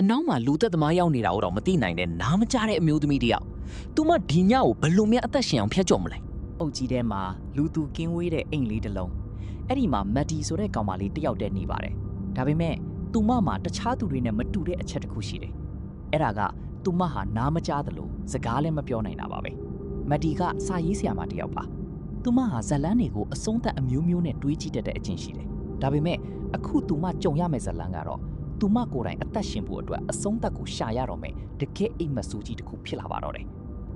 အနောက်မှာလူသက်သမားရောက်နေတာတော့မသိနိုင်တဲ့နားမကြားတဲ့အမျိုးသမီးတယောက်သူမဒီညကိုဘလို့များအသက်ရှင်အောင်ဖျက်ကြော်မလဲအုပ်ကြီးထဲမှာလူသူကင်းဝေးတဲ့အိမ်လေးတစ်လုံးအဲ့ဒီမှာမက်ဒီဆိုတဲ့ကောင်မလေးတယောက်တည်းနေပါတယ်ဒါပေမဲ့သူမမှာတခြားသူတွေနဲ့မတူတဲ့အချက်တစ်ခုရှိတယ်အဲ့ဒါကသူမဟာနားမကြားသလိုစကားလည်းမပြောနိုင်တာပါပဲမက်ဒီကစာရေးဆရာမတယောက်ပါသူမဟာဇလန်းတွေကိုအဆုံးသက်အမျိုးမျိုးနဲ့တွေးကြည့်တတ်တဲ့အချင်းရှိတယ်ဒါပေမဲ့အခုသူမကြုံရမယ့်ဇလန်းကတော့သူမကိုယ်တိုင်အသက်ရှင်ဖို့အတွက်အဆုံးသက်ကိုရှာရတော့မယ်တကယ်အိမ်မက်ဆိုးကြီးတစ်ခုဖြစ်လာပါတော့တယ်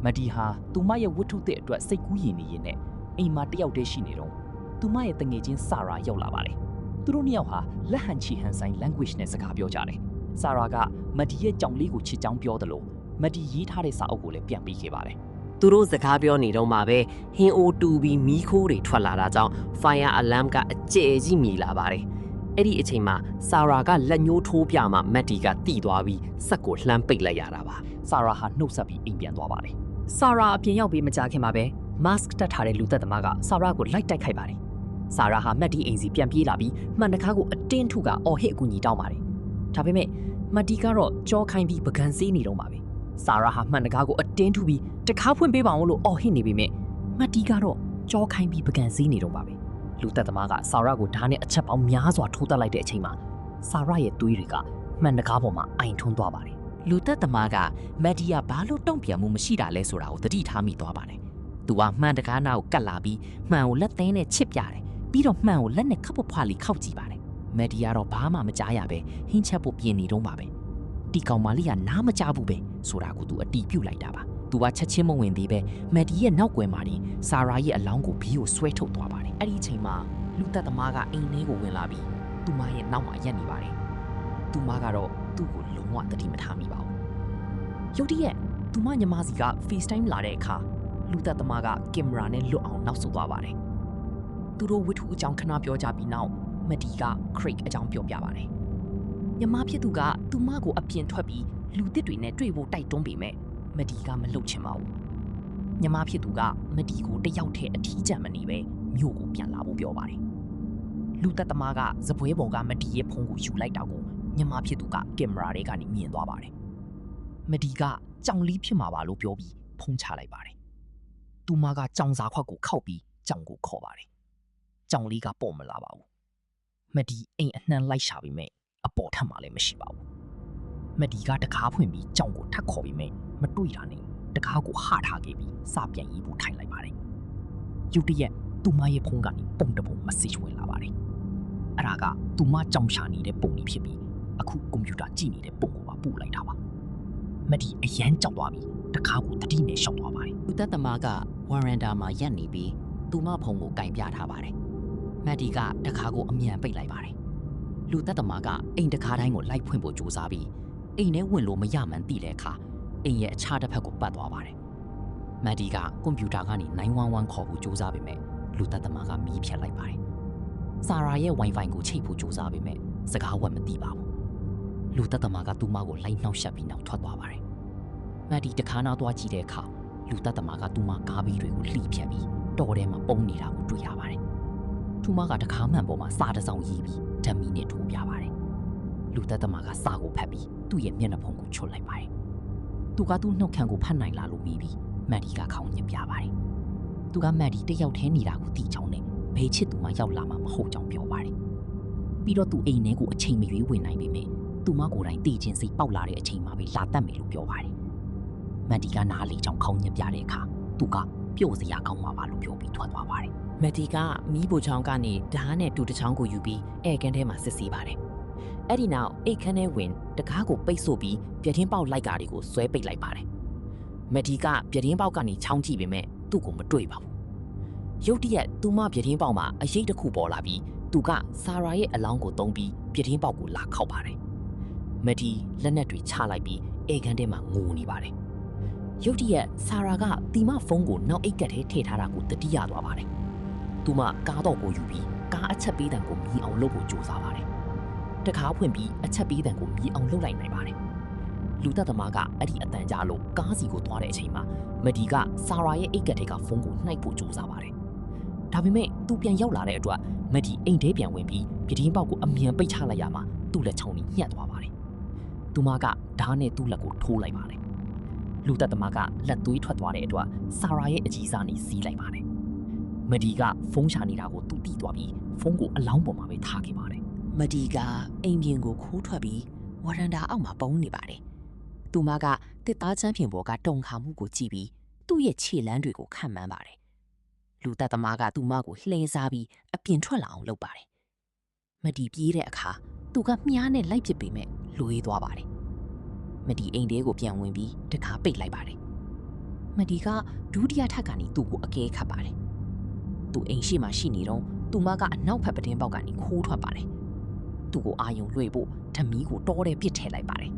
မက်ဒီဟာသူမရဲ့ဝတ္ထုသစ်အတွက်စိတ်ကူးယဉ်နေရင်းနဲ့အိမ်မှာတယောက်တည်းရှိနေတော့သူမရဲ့တငယ်ချင်းဆာရာရောက်လာပါတယ်သူတို့နှစ်ယောက်ဟာလက်ဟန်ချီဟန်ဆိုင် language နဲ့စကားပြောကြတယ်ဆာရာကမက်ဒီရဲ့ကြောင်လေးကိုချစ်ကြောင်းပြောတယ်လို့မက်ဒီရေးထားတဲ့စာအုပ်ကိုလည်းပြန်ပေးခဲ့ပါတယ်သူတို့စကားပြောနေတော့မှပဲဟင်းအိုတူပြီးမီးခိုးတွေထွက်လာတာကြောင့် fire alarm ကအကျယ်ကြီးမြည်လာပါတယ်အဲ့ဒီအချိန်မှာဆာရာကလက်ညှိုးထိုးပြမှမက်ဒီကတိသွားပြီးစက်ကိုလှမ်းပိတ်လိုက်ရတာပါဆာရာဟာနှုတ်ဆက်ပြီးအိမ်ပြန်သွားပါတယ်ဆာရာအပြင်ရောက်ပြီးမကြခင်မှာပဲ mask တက်ထားတဲ့လူသက်သမားကဆာရာကိုလိုက်တိုက်ခိုက်ပါတယ်ဆာရာဟာမက်ဒီအိမ်စီပြန်ပြေးလာပြီးမှန်တကားကိုအတင်းထုကအော်ဟစ်အကူညီတောင်းပါတယ်ဒါပေမဲ့မက်ဒီကတော့ကြောခိုင်းပြီးပကံစေးနေတော့မှာပဲဆာရာဟာမှန်တကားကိုအတင်းထုပြီးတကားဖွင့်ပေးပါအောင်လို့အော်ဟစ်နေပေမဲ့မက်ဒီကတော့ကြောခိုင်းပြီးပကံစေးနေတော့ပါပဲလူသက်သမားကဆာရာကိုဓာတ်နဲ့အချက်ပေါင်းများစွာထိုးတက်လိုက်တဲ့အချိန်မှာဆာရာရဲ့သွေးတွေကမှန်တကားပေါ်မှာအိုင်ထွန်းသွားပါတယ်လူသက်သမားကမက်ဒီယာဘာလို့တုံ့ပြန်မှုမရှိတာလဲဆိုတာကိုသတိထားမိသွားပါတယ်သူကမှန်တကားနာကိုကတ်လာပြီးမှန်ကိုလက်သင်းနဲ့ချစ်ပြတယ်ပြီးတော့မှန်ကိုလက်နဲ့ခပ်ဖွားလီခောက်ကြည့်ပါတယ်မက်ဒီယာတော့ဘာမှမကြားရပဲဟင်းချက်ဖို့ပြင်နေတော့ပါပဲဒီကောင်မလေးကနားမကြားဘူးပဲဆိုတာကိုသူအတီးပြုတ်လိုက်တာပါသူကချက်ချင်းမဝင်သေးပဲမက်ဒီရဲ့နောက်ကွယ်မှာနေဆာရာရဲ့အလောင်းကိုဘီကိုဆွဲထုတ်သွားပါတယ်အဲ့ဒီအချိန်မှာလူသက်သမားကအိမ်ထဲကိုဝင်လာပြီးသူမရဲ့နောက်မှာရပ်နေပါတယ်သူမကတော့သူ့ကိုလုံးဝသတိမထားမိပါဘူးရုတ်တရက်သူမညီမစီက FaceTime လာတဲ့အခါလူသက်သမားကကင်မရာနဲ့လွတ်အောင်နောက်ဆုတ်သွားပါတယ်သူတို့ဝတ္ထုအကြောင်းခဏပြောကြပြီးနောက်မက်ဒီက Craig အကြောင်းပြောပြပါတယ်ညီမဖြစ်သူကသူမကိုအပြင်ထွက်ပြီးလူသစ်တွေနဲ့တွေ့ဖို့တိုက်တွန်းပေမဲ့မက်ဒီကမလှုပ်ချင်ပါဘူးညီမဖြစ်သူကမက်ဒီကိုတယောက်တည်းအထီးကျန်မနေပဲမြို့ကိုပြန်လာဖို့ပြောပါတယ်လူသက်သမားကစပွဲပေါ်ကမက်ဒီရဲ့ဖုန်းကိုယူလိုက်တာကိုညီမဖြစ်သူကကင်မရာထဲကနေမြင်သွားပါတယ်မက်ဒီကကြောင်လီးဖြစ်မှာပါလို့ပြောပြီးဖုန်းချလိုက်ပါတယ်သူမကကြောင်စာခွက်ကိုခောက်ပြီးကြောင်ကိုခေါ်ပါတယ်ကြောင်လီးကပေါ်မလာပါဘူးမက်ဒီအိမ်အနှံလိုက်ရှာပြီးမဲ့အပေါ်ထပ်မှလည်းမရှိပါဘူးမက်ဒီကတကားဖွင့်ပြီးကြောင်ကိုထပ်ခေါ်ပြီးမဲ့မတွေ့တာနဲ့တကားကိုဟထားခဲ့ပြီးစပြန်ရေးဖို့ထိုင်လိုက်ပါတယ်ရုတ်တရက်သူမရဲ့ဖုန်းကနေပုံတပုံ message ဝင်လာပါတယ်အဲ့ဒါကသူမကြောင်ရှာနေတဲ့ပုံလေးဖြစ်ပြီးအခုကွန်ပျူတာကြည့်နေတဲ့ပုံကိုပါပို့လိုက်တာပါမက်ဒီအရန်ကြောက်သွားပြီးတကားကိုတတိနဲ့ရှောက်သွားပါတယ်လူသက်သမားကဝရန်ဒါမှာရပ်နေပြီးသူမဖုန်းကိုကင်ပြထားပါတယ်မက်ဒီကတကားကိုအမြန်ပိတ်လိုက်ပါတယ်လူသက်သမားကအိမ်တကားတိုင်းကိုလိုက်ဖွင့်ဖို့ကြိုးစားပြီးအိမ်ထဲဝင်လို့မရမှန်းသိတဲ့အခါအိမ်ရဲ့အခြားတစ်ဖက်ကိုပတ်သွားပါတယ်မက်ဒီကကွန်ပျူတာကနေ911ခေါ်ဖို့ကြိုးစားပေမဲ့လူသက်သမားကမီးဖြတ်လိုက်ပါတယ်ဆာရာရဲ့ Wi-Fi ကိုချိတ်ဖို့ကြိုးစားပေမဲ့စကားဝက်မသိပါဘူးလူသက်သမားကသူ့မကိုလိုက်နှောက်ယှက်ပြီးနောက်ထွက်သွားပါတယ်မက်ဒီတခါနာသွားကြည့်တဲ့အခါလူသက်သမားကသူ့မကားဘီတွေကိုလှိဖြတ်ပြီးတော်ထဲမှာပုံနေတာကိုတွေ့ရပါတယ်သူ့မကတခါမှန်ပေါ်မှာစာတစ်စောင်ရေးပြီးဓမီနဲ့ထိုးပြပါတယ်လူသက်သမားကစာကိုဖတ်ပြီးသူ့ရဲ့မျက်နှာဖုံးကိုချွတ်လိုက်ပါတယ်သူကသူ့နှုတ်ခမ်းကိုဖတ်နိုင်လာလို့မိပြီးမက်ဒီကခေါင်းညက်ပြပါတယ်သူကမက်ဒီတယောက်တည်းနေတာကိုသိချောင်းနဲ့ဘယ်ချစ်သူမှရောက်လာမှာမဟုတ်ကြောင်းပြောပါတယ်ပြီးတော့သူအိမ်ထဲကိုအချိန်မရွေးဝင်နိုင်ပေမဲ့သူမကိုယ်တိုင်တည်ခြင်းစိတ်ပေါက်လာတဲ့အချိန်မှာပဲလာတတ်မယ်လို့ပြောပါတယ်မက်ဒီကနားလေချောင်းခေါင်းညက်ပြတဲ့အခါသူကပျော့စရာကောင်းမှာပါလို့ပြောပြီးထွက်သွားပါတယ်မက်ဒီကမီးပိုချောင်းကနေဓာတ်နဲ့တူတစ်ချောင်းကိုယူပြီးဧကန်ထဲမှာစစ်ဆေးပါတယ်အဲ့ဒီနောက်အိတ်ခမ်းထဲဝင်တကားကိုပိတ်ဆို့ပြီးပြတင်းပေါက်လိုက်ကားတွေကိုဆွဲပိတ်လိုက်ပါတယ်မက်ဒီကပြတင်းပေါက်ကနေချောင်းကြည့်ပေမဲ့သူ့ကိုမတွေ့ပါဘူးရုတ်တရက်သူမပြတင်းပေါက်မှာအရိပ်တစ်ခုပေါ်လာပြီးသူကဆာရာရဲ့အလောင်းကိုသုံးပြီးပြတင်းပေါက်ကိုလာခောက်ပါတယ်မက်ဒီလက်နက်တွေချလိုက်ပြီးဧကန်ထဲမှာငိုနေပါတယ်ရုတ်တရက်ဆာရာကတီမဖုန်းကိုနောက်အိတ်ကက်ထဲထည့်ထားတာကိုတတိယသွားပါတယ်သူမကားတော့ကိုယူပြီးကားအချက်ပေးတံကိုမြည်အောင်လုပ်ဖို့ကြိုးစားပါတယ်တကားဖွင့်ပြီးအချက်ပေးတံကိုမြည်အောင်လုပ်လိုက်နိုင်ပါတယ်လူသက်သမားကအဲ့ဒီအတန်ကြားလို့ကားစီကိုသွားတဲ့အချိန်မှာမက်ဒီကဆာရာရဲ့အိတ်ကက်ထဲကဖုန်းကိုနှိုက်ဖို့ကြိုးစားပါတယ်ဒါပေမဲ့သူပြန်ရောက်လာတဲ့အတွက်မက်ဒီအိမ်ထဲပြန်ဝင်ပြီးပြတင်းပေါက်ကိုအမြန်ပိတ်ချလိုက်ရမှာသူ့လက်ချောင်းကြီးညှက်သွားပါတယ် သူမကဓာတ်နဲ့သူ့လက်ကိုထိုးလိုက်ပါတယ်လူသက်သမားကလက်သွေးထွက်သွားတဲ့အတွက်ဆာရာရဲ့အကြီးစားနေစီးလိုက်ပါတယ်မဒီကဖုန်းရှာနေတာကိုသူသိသွားပြီးဖုန်းကိုအလောင်းပေါ်မှာပဲထားခဲ့ပါတယ် မဒီကအိမ်ပြင်ကိုခိုးထွက်ပြီးဝရန်တာအောက်မှာပုန်းနေပါတယ်သူမကတစ်သားချမ်းပြင်ပေါ်ကတုံခါမှုကိုကြည့်ပြီးသူ့ရဲ့ခြေလမ်းတွေကိုခံမှန်းပါတယ်လူသက်သမားကသူမကိုလှည့်စားပြီးအပြင်ထွက်လာအောင်လုပ်ပါတယ်မဒီပြေးတဲ့အခါသူကမြားနဲ့လိုက်ပစ်ပေမဲ့လွေးသွားပါတယ်မဒီအိမ်ထဲကိုပြန်ဝင်ပြီးတခါပိတ်လိုက်ပါတယ်မဒီကဒုတိယထပ်ကနေသူ့ကိုအကဲခတ်ပါတယ်သူအိမ်ရှိမှရှိနေတော့သူမကအနောက်ဖက်ပတင်းပေါက်ကနေခိုးထွက်ပါတယ်သူ့ကိုအာယုံလွှဲဖို့ဓမီကိုတောထဲပစ်ထည့်လိုက်ပါတယ်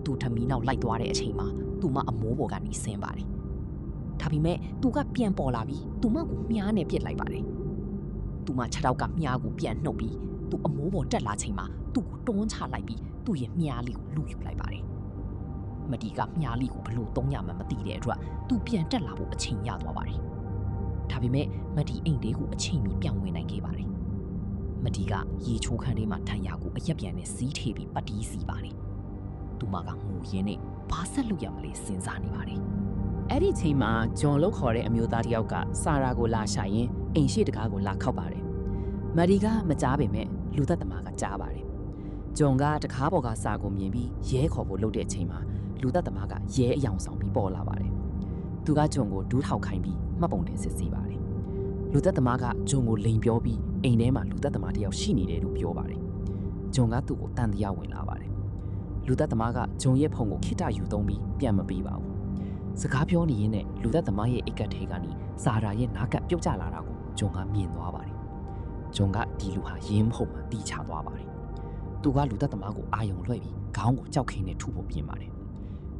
သူဓမီနောက်လိုက်သွားတဲ့အချိန်မှာသူမအမိုးပေါ်ကနေဆင်းပါတယ်ဒါပေမဲ့သူကပြန်ပေါ်လာပြီးသူမကိုမြားနဲ့ပစ်လိုက်ပါတယ်သူမခြေထောက်ကမြားကိုပြန်နှုတ်ပြီးသူအမိုးပေါ်တက်လာချိန်မှာသူ့ကိုတွန်းချလိုက်ပြီးသူ့ရဲ့မြားလေးကိုလူယူလိုက်ပါတယ်မဒီကမြားလေးကိုဘလို့သုံးရမှမသိတဲ့အတွက်သူပြန်တက်လာဖို့အချိန်ရသွားပါတယ်ဒါပေမဲ့မဒီအိမ်လေးကိုအချိန်မီပြန်ဝင်နိုင်ခဲ့ပါတယ်မဒီကရေချိုးခန်းထဲမှာထိုင်ရာကိုအရက်ပြန်နဲ့စီးထေပြီးပတီးစီပါတယ်သူမကငိုရင်းနဲ့ဘာဆက်လုပ်ရမလဲစဉ်းစားနေပါတယ် အဲ့ဒီချိန်မှာဂျွန်လို့ခေါ်တဲ့အမျိုးသားတစ်ယောက်ကဆာရာကိုလာရှာရင်အိမ်ရှိတကားကိုလာခောက်ပါတယ်မဒီကမကြားပေမဲ့လူသက်သမားကကြားပါတယ်ဂျွန်ကတကားပေါ်ကစာကိုမြင်ပြီးရဲခေါ်ဖို့လုပ်တဲ့အချိန်မှာလူသက်သမားကရဲအယောင်ဆောင်ပြီးပေါ်လာပါတယ်သူကဂျွန်ကိုဒူးထောက်ခိုင်းပြီးမှတ်ပုံတင်စစ်ဆေးပါတယ်လူသက်သမားကဂျွန်ကိုလိန်ပြောပြီးအိမ်ထဲမှာလူသက်သမားတစ်ယောက်ရှိနေတယ်လို့ပြောပါတယ်ဂျွန်ကသူ့ကိုတန်တရားဝင်လာပါတယ်လူသက်သမားကဂျွန်ရဲ့ဖုန်းကိုခိတယူသုံးပြီးပြန်မပေးပါဘူးစကားပြောနေရင်းနဲ့လူသက်သမားရဲ့အိတ်ကတ်ထဲကနေဇာရာရဲ့နားကပ်ပြုတ်ကျလာတာကိုဂျွန်ကမြင်သွားပါတယ်ဂျွန်ကဒီလူဟာရင်းဖုံမှာတီးချသွားပါတယ်သူကလူသက်သမားကိုအာယုံလွှဲပြီးခေါင်းကိုကြောက်ခင်းနဲ့ထုဖို့ပြင်ပါတယ်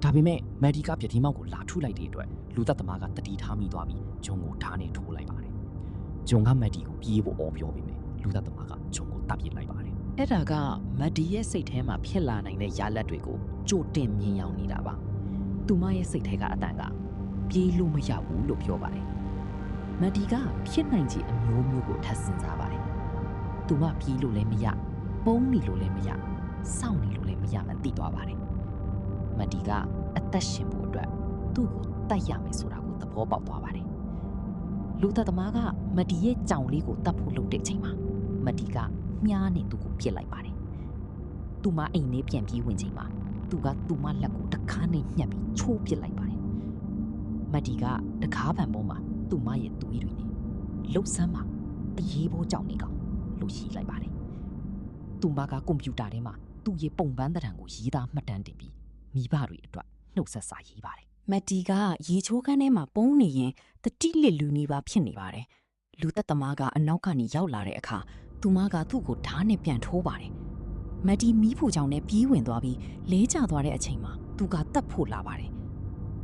ဒါပေမဲ့မက်ဒီကပြတင်းမောက်ကိုလာထုလိုက်တဲ့အတွက်လူသက်သမားကတတိထားမိသွားပြီးဂျွန်ကိုဓာတ်နဲ့ထိုးလိုက်ပါတယ်ဂျွန်ကမက်ဒီကိုပြေးဖို့အော်ပြောပြီးလူသက်သမားကဂျွန်ကိုတပ်ပစ်လိုက်ပါတယ်အဲ့ဒါကမက်ဒီရဲ့စိတ်ထဲမှာဖြစ်လာနိုင်တဲ့ရလဒ်တွေကိုကြိုတင်မြင်ရောက်နေတာပါသူမရဲ့စိတ်ထဲကအတန်ကပြေးလို့မရဘူးလို့ပြောပါတယ်မက်ဒီကဖြစ်နိုင်ခြေအမျိုးမျိုးကိုထပ်စဉ်းစားပါတယ်သူမပြေးလို့လည်းမရပုံးနေလို့လည်းမရစောင့်နေလို့လည်းမရမှသိသွားပါတယ်မက်ဒီကအသက်ရှင်ဖို့အတွက်သူ့ကိုတတ်ရမယ်ဆိုတာကိုသဘောပေါက်သွားပါတယ်လူသက်သမားကမက်ဒီရဲ့ကြောင်လေးကိုတတ်ဖို့လုပ်တဲ့အချိန်မှာမက်ဒီကမြားနဲ့သူ့ကိုပြစ်လိုက်ပါတယ်သူမအိမ်ထဲပြန်ပြေးဝင်ချိန်မှာသူကသူမလက်ကိုတခါနဲ့ညှက်ပြီးချိုးပစ်လိုက်ပါတယ်မက်ဒီကတကားပံပေါ်မှာသူမရဲ့သွေးတွေနဲ့လှုပ်ဆမ်းမှာတရေဘောကြောင်နေကောင်လို့ရှိလိုက်ပါတယ်သူမကကွန်ပျူတာထဲမှာသူ့ရဲ့ပုံပန်းသဏ္ဍာန်ကိုရေးသားမှတ်တမ်းတင်ပြီးမိဘတွေအတွက်နှုတ်ဆက်စာရေးပါတယ်မက်ဒီကရေချိုးခန်းထဲမှာပုံနေရင်တတိလစ်လူနေပါဖြစ်နေပါတယ်လူသက်သမားကအနောက်ကနေရောက်လာတဲ့အခါသူမကသူ့ကိုဓာတ်နဲ့ပြန်ထိုးပါတယ်မက်ဒီမီးဖိုချောင်နဲ့ပြေးဝင်သွားပြီးလဲကျသွားတဲ့အချိန်မှာသူကတတ်ဖို့လာပါတယ်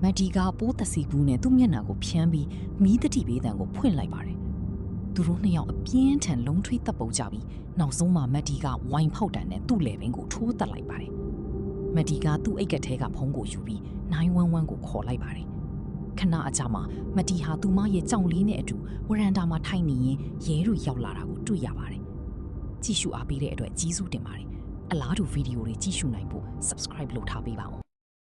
မက်ဒီကပိုးတစီဘူးနဲ့သူ့မျက်နှာကိုဖြန်းပြီးမီးတတိပေးတံကိုဖွင့်လိုက်ပါတယ်သူတို့နှစ်ယောက်အပြင်းထန်လုံးထွေးတပ်ပုတ်ကြပြီးနောက်ဆုံးမှာမက်ဒီကဝိုင်ဖောက်တန်နဲ့သူ့လေပင်ကိုထိုးတက်လိုက်ပါတယ်မက်ဒီကသူ့အိတ်ကထဲကဖုန်းကိုယူပြီး911ကိုခေါ်လိုက်ပါတယ်ခဏအကြာမှာမက်ဒီဟာသူမရဲ့ကြောင်လေးနဲ့အတူဝရန်တာမှာထိုင်နေရင်ရဲတွေရောက်လာတာကိုတွေ့ရပါတယ်ကြည့်ရှုအားပေးတဲ့အတွက်ကျေးဇူးတင်ပါတယ်အလားတူဗီဒီယိုတွေကြည့်ရှုနိုင်ဖို့ subscribe လုပ်ထားပေးပါဦး